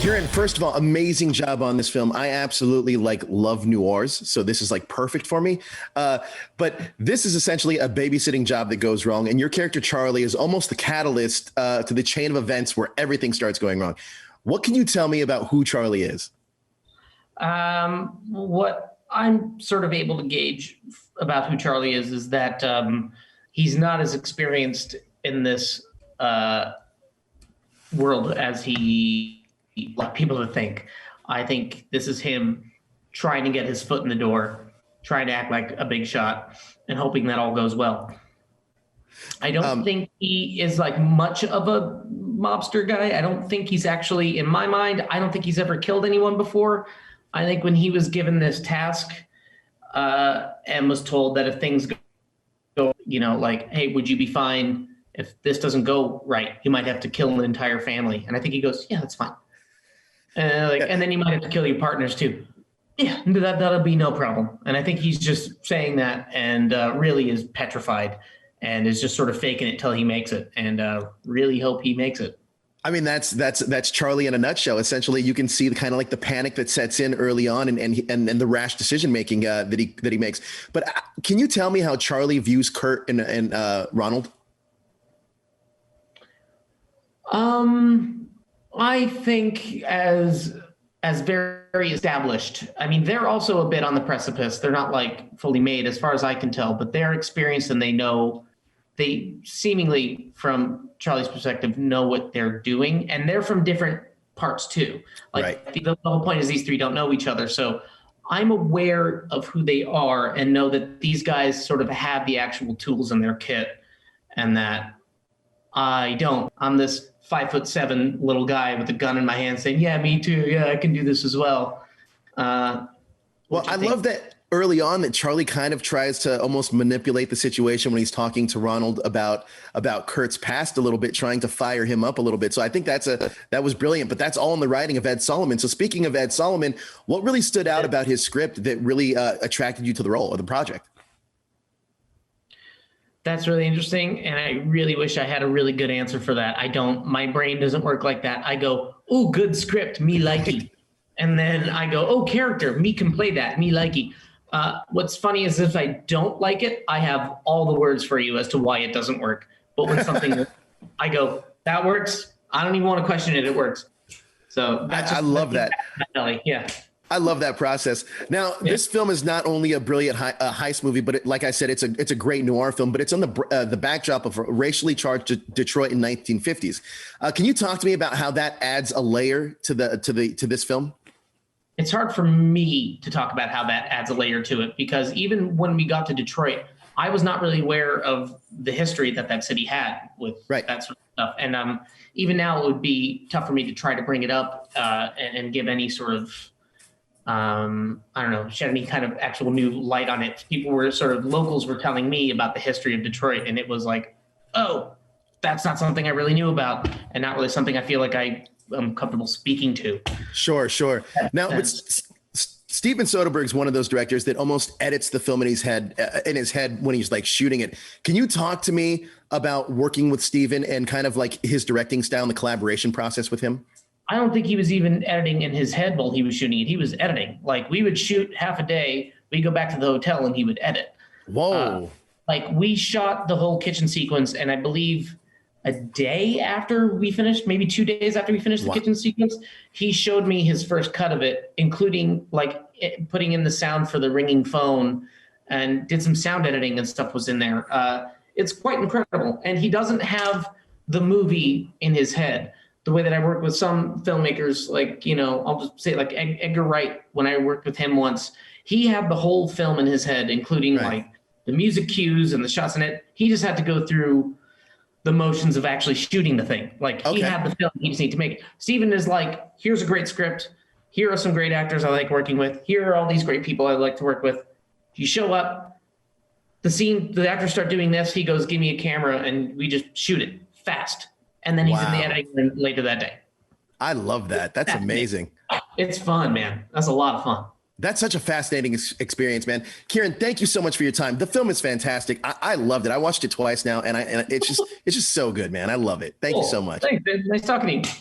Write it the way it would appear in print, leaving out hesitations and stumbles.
Kieran, first of all, amazing job on this film. I absolutely love noirs, so this is like perfect for me. But this is essentially a babysitting job that goes wrong, and your character Charlie is almost the catalyst to the chain of events where everything starts going wrong. What can you tell me about who Charlie is? What I'm sort of able to gauge about who Charlie is that he's not as experienced in this world as he like people to think. I think this is him trying to get his foot in the door, trying to act like a big shot, and hoping that all goes well. I don't think he is like much of a mobster guy. I don't think he's actually, in my mind, I don't think he's ever killed anyone before. I think when he was given this task and was told that if things go, like, hey, would you be fine if this doesn't go right? You might have to kill an entire family. And I think he goes, yeah, that's fine. And then you might have to kill your partners too. Yeah, that'll be no problem. And I think he's just saying that and really is petrified and is just sort of faking it till he makes it, and really hope he makes it. I mean, that's Charlie in a nutshell. Essentially, you can see the kind of like the panic that sets in early on, and the rash decision making that he makes. But can you tell me how Charlie views Kurt and Ronald? I think as very established. I mean, they're also a bit on the precipice. They're not like fully made as far as I can tell, but they're experienced and they know. They seemingly, from Charlie's perspective, know what they're doing, and they're from different parts too. Like right. The whole point is these three don't know each other. So I'm aware of who they are and know that these guys sort of have the actual tools in their kit, and that I don't. I'm this 5'7" little guy with a gun in my hand saying, yeah, me too. Yeah, I can do this as well. Well, I love that early on that Charlie kind of tries to almost manipulate the situation when he's talking to Ronald about Kurt's past a little bit, trying to fire him up a little bit. So I think that was brilliant, but that's all in the writing of Ed Solomon. So speaking of Ed Solomon, what really stood out about his script that really attracted you to the role or the project? That's really interesting, and I really wish I had a really good answer for that. I don't. My brain doesn't work like that. I go, oh, good script, me likey. And then I go, oh, character, me can play that, me likey. What's funny is if I don't like it, I have all the words for you as to why it doesn't work. But when something, I go, that works. I don't even want to question it. It works. So that's I love that. Yeah. I love that process. Now, this film is not only a brilliant heist movie, but like I said, it's a great noir film. But it's on the backdrop of a racially charged Detroit in 1950s. Can you talk to me about how that adds a layer to this film? It's hard for me to talk about how that adds a layer to it, because even when we got to Detroit, I was not really aware of the history that city had with that sort of stuff. And even now, it would be tough for me to try to bring it up and give any sort of I don't know, shed any kind of actual new light on it. Locals were telling me about the history of Detroit, and it was like, oh, that's not something I really knew about, and not really something I feel like I'm comfortable speaking to. Sure. Now, Steven Soderbergh is one of those directors that almost edits the film in his head when he's like shooting it. Can you talk to me about working with Steven and kind of like his directing style and the collaboration process with him? I don't think he was even editing in his head while he was shooting it. He was editing. Like, we would shoot half a day, we'd go back to the hotel, and he would edit. Whoa. Like, we shot the whole kitchen sequence, and I believe a day after we finished, maybe 2 days after we finished the kitchen sequence, he showed me his first cut of it, including like putting in the sound for the ringing phone, and did some sound editing and stuff was in there. It's quite incredible. And he doesn't have the movie in his head the way that I work with some filmmakers, like, I'll just say like Edgar Wright, when I worked with him once, he had the whole film in his head, including like the music cues and the shots in it. He just had to go through the motions of actually shooting the thing. Like, he had the film, he just need to make it. Steven is like, here's a great script. Here are some great actors I like working with. Here are all these great people I like to work with. You show up, the actors start doing this. He goes, give me a camera, and we just shoot it fast. And then he's in the editing room later that day. I love that. That's amazing. It's fun, man. That's a lot of fun. That's such a fascinating experience, man. Kieran, thank you so much for your time. The film is fantastic. I loved it. I watched it twice now, and it's just so good, man. I love it. Thank you so much. Thanks, man. Nice talking to you.